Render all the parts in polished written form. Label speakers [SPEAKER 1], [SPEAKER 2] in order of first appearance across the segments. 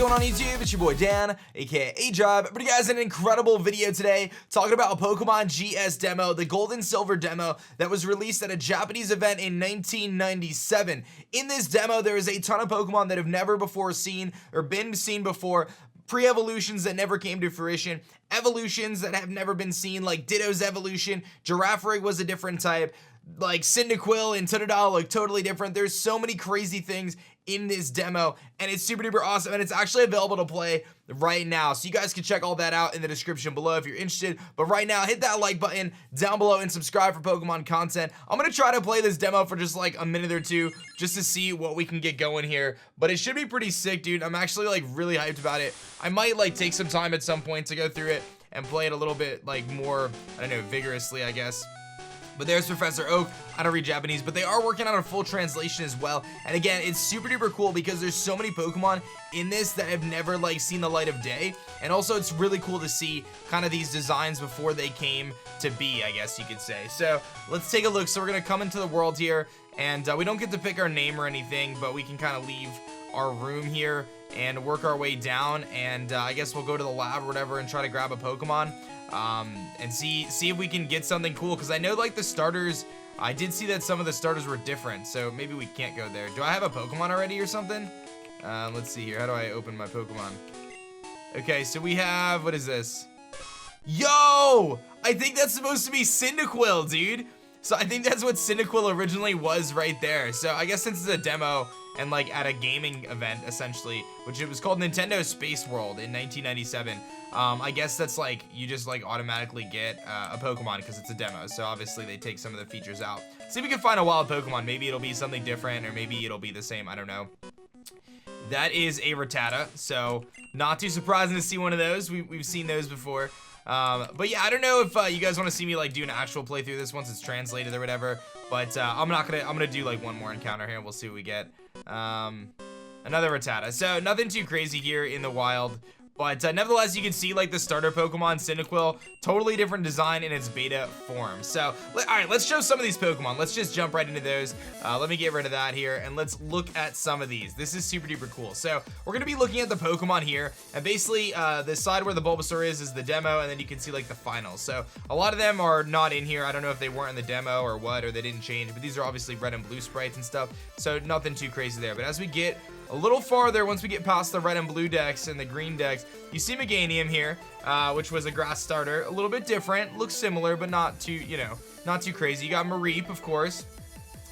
[SPEAKER 1] going on YouTube? It's your boy Dan, aka aDrive. But you guys, an incredible video today talking about a Pokemon GS demo, the Gold and Silver demo that was released at a Japanese event in 1997. In this demo, there is a ton of Pokemon that have never before seen or been seen before, pre-evolutions that never came to fruition, evolutions that have never been seen, like Ditto's evolution, Girafarig was a different type, like Cyndaquil and Totodile look totally different. There's so many crazy things in this demo, and it's super duper awesome, and it's actually available to play right now, so you guys can check all that out in the description below if you're interested. But right now, hit that like button down below and subscribe for Pokemon content. I'm gonna try to play this demo for just like a minute or two just to see what we can get going here, but it should be pretty sick, dude. I'm actually like really hyped about it. I might like take some time at some point to go through it and play it a little bit like more, I don't know, vigorously, I guess. But there's Professor Oak. I don't read Japanese, but they are working on a full translation as well. And again, it's super duper cool because there's so many Pokemon in this that have never like seen the light of day. And also it's really cool to see kind of these designs before they came to be, I guess you could say. So let's take a look. So we're gonna come into the world here, and we don't get to pick our name or anything, but we can kind of leave our room here and work our way down. And I guess we'll go to the lab or whatever and try to grab a Pokemon. And see if we can get something cool, because I know like the starters, I did see that some of the starters were different, so maybe we can't go there. Do I have a Pokemon already or something? Let's see here. How do I open my Pokemon? Okay, so we have, what is this? Yo! I think that's supposed to be Cyndaquil, dude. So I think that's what Cyndaquil originally was right there. So I guess since it's a demo and like at a gaming event essentially, which it was called Nintendo Space World in 1997, I guess that's like you just like automatically get a Pokemon because it's a demo. So obviously they take some of the features out. See if we can find a wild Pokemon. Maybe it'll be something different, or maybe it'll be the same. I don't know. That is a Rattata, so not too surprising to see one of those. We've seen those before. But yeah, I don't know if you guys want to see me like do an actual playthrough of this once it's translated or whatever, but I'm gonna do like one more encounter here and we'll see what we get. Another Rattata, so nothing too crazy here in the wild, but nevertheless you can see like the starter Pokemon Cyndaquil, totally different design in its beta form. So all right, let's show some of these Pokemon. Let's just jump right into those. Let me get rid of that here and let's look at some of these. This is super duper cool. So we're gonna be looking at the Pokemon here, and basically the side where the Bulbasaur is the demo, and then you can see like the finals. So a lot of them are not in here. I don't know if they weren't in the demo or what, or they didn't change, but these are obviously red and blue sprites and stuff, so nothing too crazy there. But as we get a little farther, once we get past the red and blue decks and the green decks, you see Meganium here, which was a grass starter. A little bit different, looks similar, but not too, you know, not too crazy. You got Mareep, of course,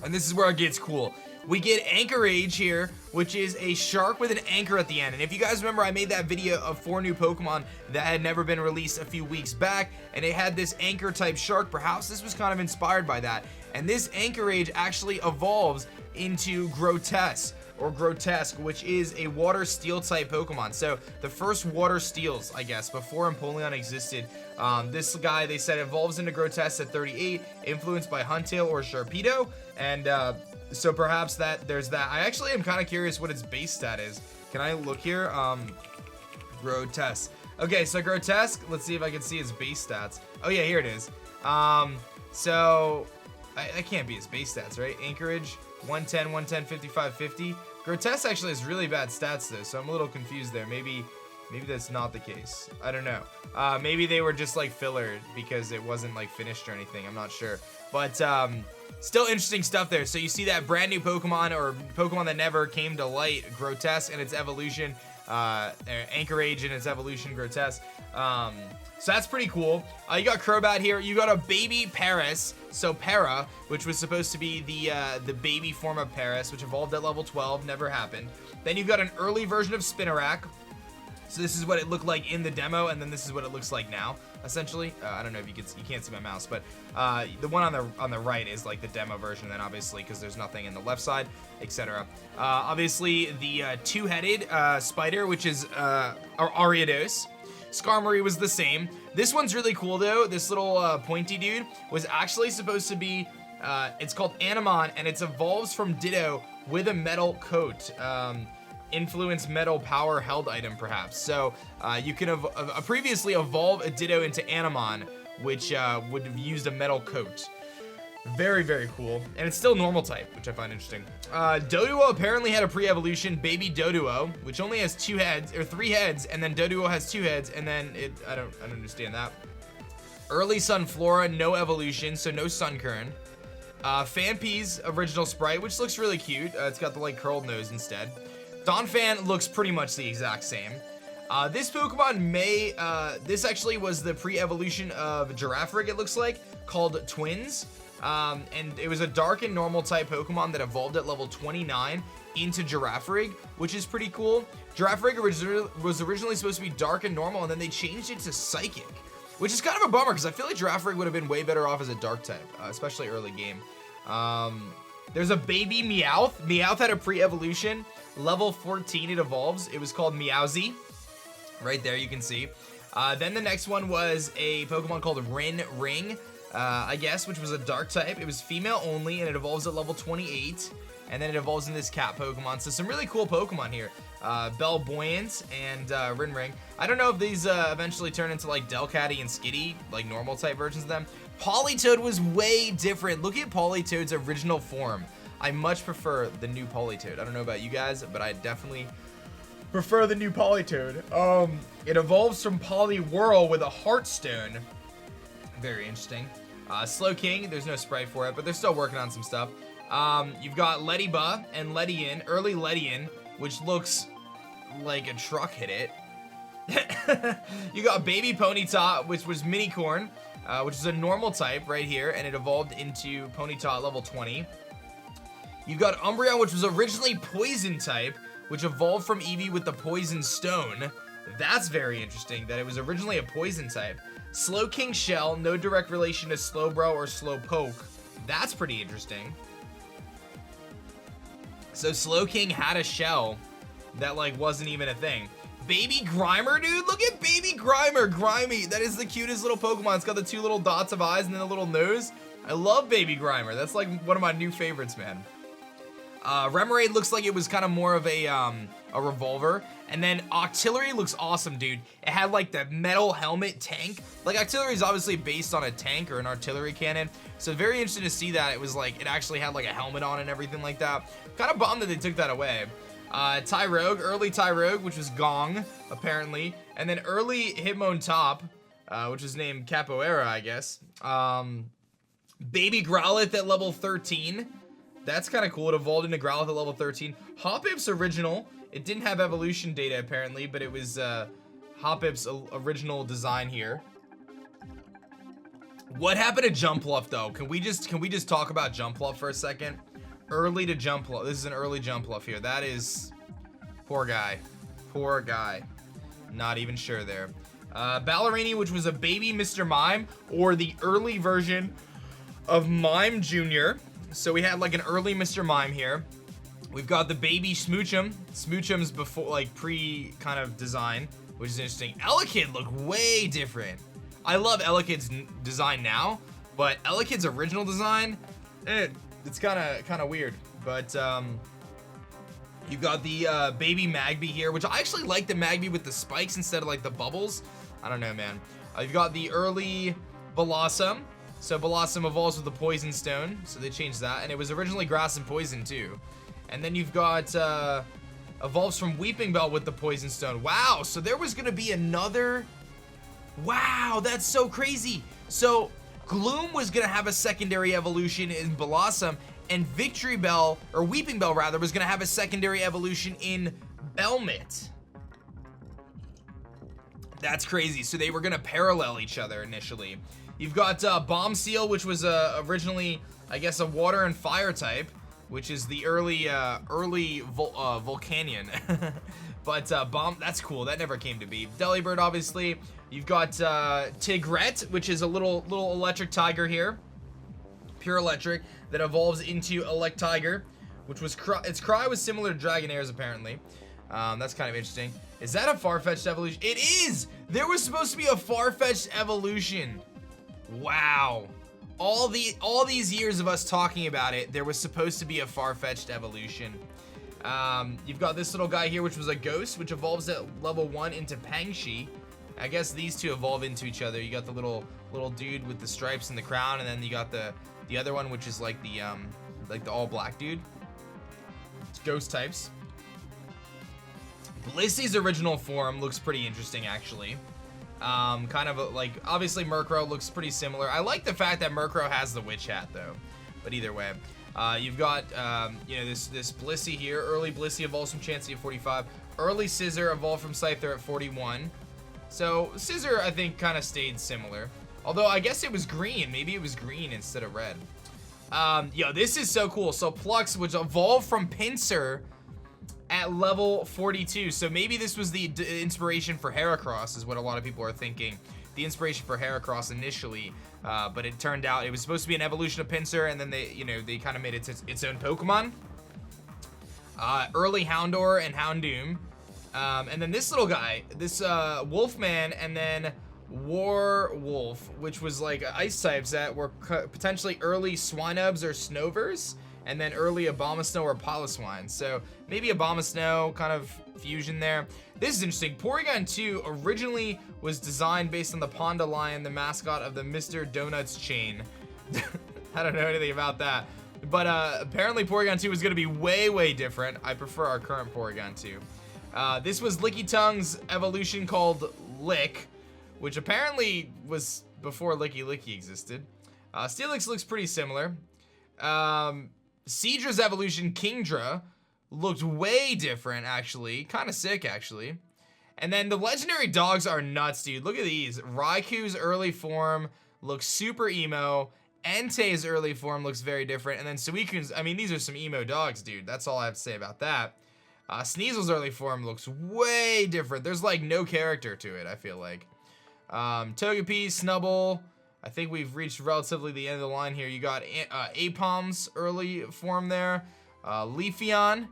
[SPEAKER 1] and this is where it gets cool. We get Anchorage here, which is a shark with an anchor at the end. And if you guys remember, I made that video of 4 new Pokemon that had never been released a few weeks back, and it had this anchor type shark. Perhaps this was kind of inspired by that. And this Anchorage actually evolves into Grotesque, which is a water steel type Pokemon. So the first water steels, I guess, before Empoleon existed. This guy, they said, evolves into Grotesque at 38, influenced by Huntail or Sharpedo, and so perhaps there's that. I actually am kind of curious what its base stat is. Can I look here? Grotesque. Okay, so Grotesque, let's see if I can see its base stats. Oh yeah, here it is. So that can't be its base stats, right? Anchorage, 110, 110, 55, 50. Grotesque actually has really bad stats though, so I'm a little confused there. Maybe that's not the case. I don't know. Maybe they were just like filler because it wasn't like finished or anything. I'm not sure. But still interesting stuff there. So you see that brand new Pokemon, or Pokemon that never came to light, Grotesque and its evolution, Anchorage and its evolution, Grotesque. So that's pretty cool. You got Crobat here. You got a baby Paris, so Para, which was supposed to be the baby form of Paris, which evolved at level 12, never happened. Then you've got an early version of Spinarak. So this is what it looked like in the demo, and then this is what it looks like now, essentially. I don't know if you can't see my mouse, but the one on the right is like the demo version, then obviously because there's nothing in the left side, etc. Obviously the two-headed spider, which is Ariados. Skarmory was the same. This one's really cool though. This little pointy dude was actually supposed to be, it's called Animon, and it evolves from Ditto with a metal coat. Influence metal power held item perhaps. So you can previously evolve a Ditto into Animon, which would have used a metal coat. Very, very cool. And it's still normal type, which I find interesting. Doduo apparently had a pre-evolution, baby Doduo, which only has 2 heads, or 3 heads, and then Doduo has 2 heads, and then I don't understand that. Early Sunflora, no evolution, so no Sunkern. Fanpee's original sprite, which looks really cute. It's got the like curled nose instead. Donphan looks pretty much the exact same. This Pokemon this actually was the pre-evolution of Girafarig, it looks like, called Twins. And it was a dark and normal type Pokemon that evolved at level 29 into Girafarig, which is pretty cool. Girafarig was originally supposed to be dark and normal, and then they changed it to Psychic, which is kind of a bummer because I feel like Girafarig would have been way better off as a dark type, especially early game. There's a baby Meowth. Meowth had a pre-evolution. Level 14 it evolves. It was called Meowzy. Right there you can see. Then the next one was a Pokemon called Ring, I guess, which was a dark type. It was female only, and it evolves at level 28. And then it evolves in this cat Pokemon. So some really cool Pokemon here. Bellbuoyant and Ring. I don't know if these eventually turn into like Delcatty and Skitty, like normal type versions of them. Politoed was way different. Look at Politoed's original form. I much prefer the new Politoed. I don't know about you guys, but I definitely prefer the new Politoed. It evolves from Poliwhirl with a Heartstone. Very interesting. Slowking, there's no sprite for it, but they're still working on some stuff. You've got Lediba and Ledian, early Ledian, which looks like a truck hit it. You got Baby Ponyta, which was Minicorn, which is a normal type right here, and it evolved into Ponyta at level 20. You've got Umbreon, which was originally Poison type, which evolved from Eevee with the Poison Stone. That's very interesting, that it was originally a Poison type. Slowking Shell, no direct relation to Slowbro or Slowpoke. That's pretty interesting. So Slowking had a shell that like wasn't even a thing. Baby Grimer, dude, look at Baby Grimer. Grimy, that is the cutest little Pokemon. It's got the 2 little dots of eyes and then a little nose. I love Baby Grimer. That's like one of my new favorites, man. Remoraid looks like it was kind of more of a revolver. And then Octillery looks awesome, dude. It had like the metal helmet tank. Like Octillery is obviously based on a tank or an artillery cannon. So very interesting to see that it was like, it actually had like a helmet on and everything like that. Kind of bummed that they took that away. Tyrogue, early Tyrogue, which was Gong, apparently. And then early Hitmontop, which was named Capoeira, I guess. Baby Growlithe at level 13. That's kind of cool. It evolved into Growlithe at level 13. Hoppip's original. It didn't have evolution data apparently, but it was Hoppip's original design here. What happened to Jumpluff though? Can we just talk about Jumpluff for a second? Early to Jumpluff. This is an early Jumpluff here. That is poor guy. Poor guy. Not even sure there. Ballerini, which was a baby Mr. Mime, or the early version of Mime Jr. So we had like an early Mr. Mime here. We've got the baby Smoochum. Smoochum's before, like pre kind of design, which is interesting. Elekid look way different. I love Elekid's design now, but Elekid's original design, it's kind of weird. But you've got the baby Magby here, which I actually like the Magby with the spikes instead of like the bubbles. I don't know, man. You've got the early Blossom. So Blossom evolves with the Poison Stone, so they changed that. And it was originally Grass and Poison too. And then you've got evolves from Weeping Bell with the Poison Stone. Wow, so there was gonna be another. Wow, that's so crazy. So Gloom was gonna have a secondary evolution in Blossom, and Victory Bell, or Weeping Bell rather, was gonna have a secondary evolution in Belmit. That's crazy. So they were gonna parallel each other initially. You've got Bomb Seal, which was originally, I guess, a water and fire type, which is the early Volcanion. But Bomb, that's cool. That never came to be. Delibird, obviously. You've got Tigret, which is a little electric tiger here, pure electric, that evolves into Electiger, which was its cry was similar to Dragonair's apparently. That's kind of interesting. Is that a Farfetch'd evolution? It is. There was supposed to be a Farfetch'd evolution. Wow. All these years of us talking about it, there was supposed to be a Farfetch'd evolution. You've got this little guy here, which was a ghost, which evolves at level 1 into Pangshi. I guess these two evolve into each other. You got the little dude with the stripes and the crown, and then you got the The other one, which is like the all black dude. It's ghost types. Blissey's original form looks pretty interesting, actually. Kind of like, obviously Murkrow looks pretty similar. I like the fact that Murkrow has the witch hat though, but either way. You've got, you know, this Blissey here. Early Blissey evolves from Chansey at 45. Early Scissor evolved from Scyther at 41. So Scissor, I think, kind of stayed similar. Although I guess it was green. Maybe it was green instead of red. Yo, this is so cool. So Plux, which evolved from Pinsir at level 42. So maybe this was the inspiration for Heracross, is what a lot of people are thinking. The inspiration for Heracross initially, but it turned out it was supposed to be an evolution of Pinsir, and then they, you know, they kind of made it its own Pokemon. Early Houndour and Houndoom, and then this little guy, this Wolfman, and then Warwolf, which was like ice types that were potentially early Swinubs or Snovers, and then early Abomasnow or Piloswine. So maybe Abomasnow kind of fusion there. This is interesting. Porygon 2 originally was designed based on the Panda Lion, the mascot of the Mr. Donuts chain. I don't know anything about that. But apparently Porygon 2 was going to be way, way different. I prefer our current Porygon 2. This was Licky Tongue's evolution called Lick, which apparently was before Licky Licky existed. Steelix looks pretty similar. Seadra's evolution, Kingdra, looked way different, actually. Kind of sick, actually. And then the legendary dogs are nuts, dude. Look at these. Raikou's early form looks super emo. Entei's early form looks very different. And then Suicune's, I mean, these are some emo dogs, dude. That's all I have to say about that. Sneasel's early form looks way different. There's like no character to it, I feel like. Togepi, Snubbull. I think we've reached relatively the end of the line here. You got Apom's early form there. Leafeon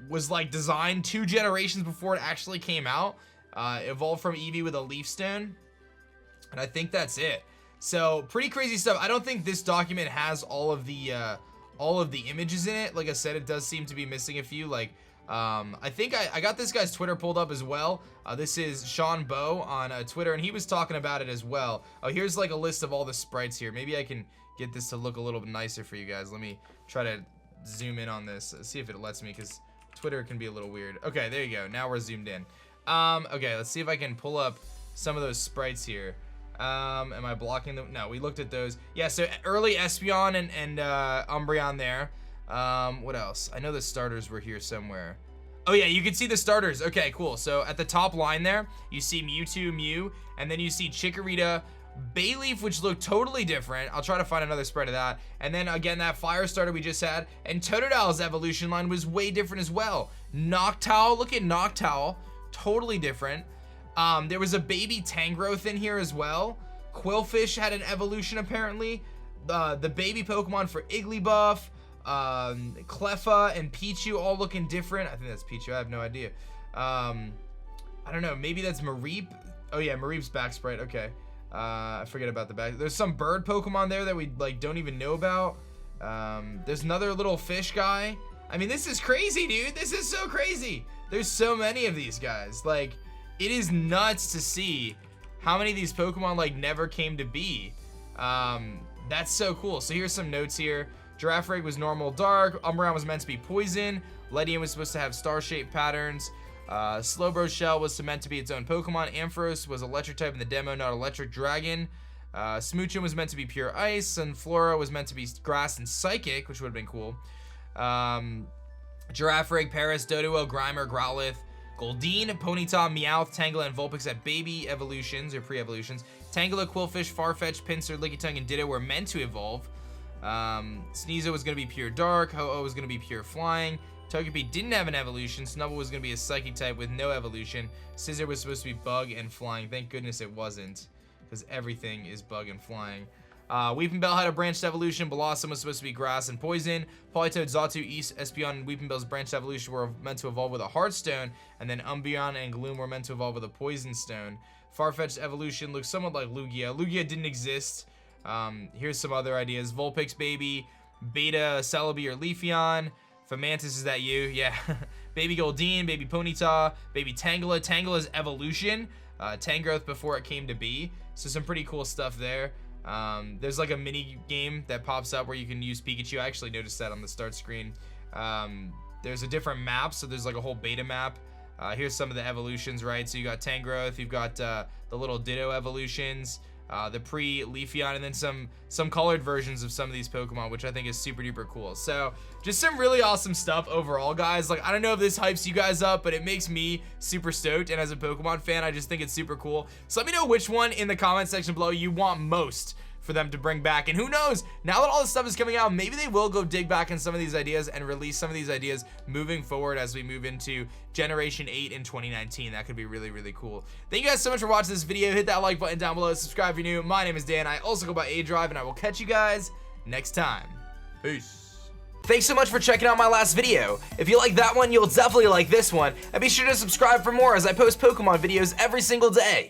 [SPEAKER 1] was like designed 2 generations before it actually came out. Evolved from Eevee with a Leaf Stone. And I think that's it. So pretty crazy stuff. I don't think this document has all of the images in it. Like I said, it does seem to be missing a few. Like I think I got this guy's Twitter pulled up as well. This is Sean Bow on Twitter, and he was talking about it as well. Oh, here's like a list of all the sprites here. Maybe I can get this to look a little bit nicer for you guys. Let me try to zoom in on this, see if it lets me, because Twitter can be a little weird. Okay, there you go. Now we're zoomed in. Okay, let's see if I can pull up some of those sprites here. Am I blocking them? No, we looked at those. Yeah, so early Espeon and Umbreon there. What else? I know the starters were here somewhere. Oh yeah, you can see the starters. Okay, cool. So at the top line there, you see Mewtwo, Mew, and then you see Chikorita, Bayleaf, which looked totally different. I'll try to find another spread of that. And then again, that fire starter we just had, and Totodil's evolution line was way different as well. Noctowl, look at Noctowl, totally different. There was a baby Tangrowth in here as well. Quillfish had an evolution apparently. The baby Pokemon for Igglybuff, Cleffa and Pichu all looking different. I think that's Pichu, I have no idea. I don't know, maybe that's Mareep. Oh yeah, Mareep's back sprite, okay. I forget about the back. There's some bird Pokemon there that we like don't even know about. There's another little fish guy. I mean, this is crazy, dude. This is so crazy. There's so many of these guys. Like, it is nuts to see how many of these Pokemon like never came to be. That's so cool. So here's some notes here. Girafarig was normal dark. Umbreon was meant to be poison. Ledian was supposed to have star-shaped patterns. Slowbro Shell was meant to be its own Pokemon. Ampharos was electric type in the demo, not electric dragon. Smoochum was meant to be pure ice. And Flora was meant to be grass and psychic, which would have been cool. Girafarig, Paris, Doduo, Grimer, Growlithe, Goldeen, Ponyta, Meowth, Tangela, and Vulpix at baby evolutions or pre-evolutions. Tangela, Quillfish, Farfetch, Pinsir, Lickitung, and Ditto were meant to evolve. Sneasel was going to be pure dark. Ho-Oh was going to be pure flying. Togepi didn't have an evolution. Snubbull was going to be a psychic type with no evolution. Scissor was supposed to be bug and flying. Thank goodness it wasn't, because everything is bug and flying. Weepinbell had a branched evolution. Blossom was supposed to be grass and poison. Politoed, Xatu, Espeon, and Weepinbell's branched evolution were meant to evolve with a Heartstone, and then Umbreon and Gloom were meant to evolve with a Poison Stone. Farfetch's evolution looks somewhat like Lugia. Lugia didn't exist. Here's some other ideas. Vulpix baby, Beta, Celebi, or Leafeon. Fomantis, is that you? Yeah. Baby Goldeen, baby Ponyta, baby Tangela. Tangela's evolution. Tangrowth before it came to be. So some pretty cool stuff there. There's like a mini game that pops up where you can use Pikachu. I actually noticed that on the start screen. There's a different map, so there's like a whole beta map. Here's some of the evolutions, right? So you got Tangrowth, you've got the little Ditto evolutions, the pre-Leafeon, and then some colored versions of some of these Pokemon, which I think is super duper cool. So just some really awesome stuff overall, guys. Like, I don't know if this hypes you guys up, but it makes me super stoked, and as a Pokemon fan, I just think it's super cool. So let me know which one in the comment section below you want most for them to bring back. And who knows, now that all this stuff is coming out, maybe they will go dig back in some of these ideas and release some of these ideas moving forward as we move into Generation 8 in 2019. That could be really, really cool. Thank you guys so much for watching this video. Hit that like button down below, subscribe if you're new. My name is Dan. I also go by aDrive, and I will catch you guys next time. Peace. Thanks so much for checking out my last video. If you like that one, you'll definitely like this one, and be sure to subscribe for more as I post Pokemon videos every single day.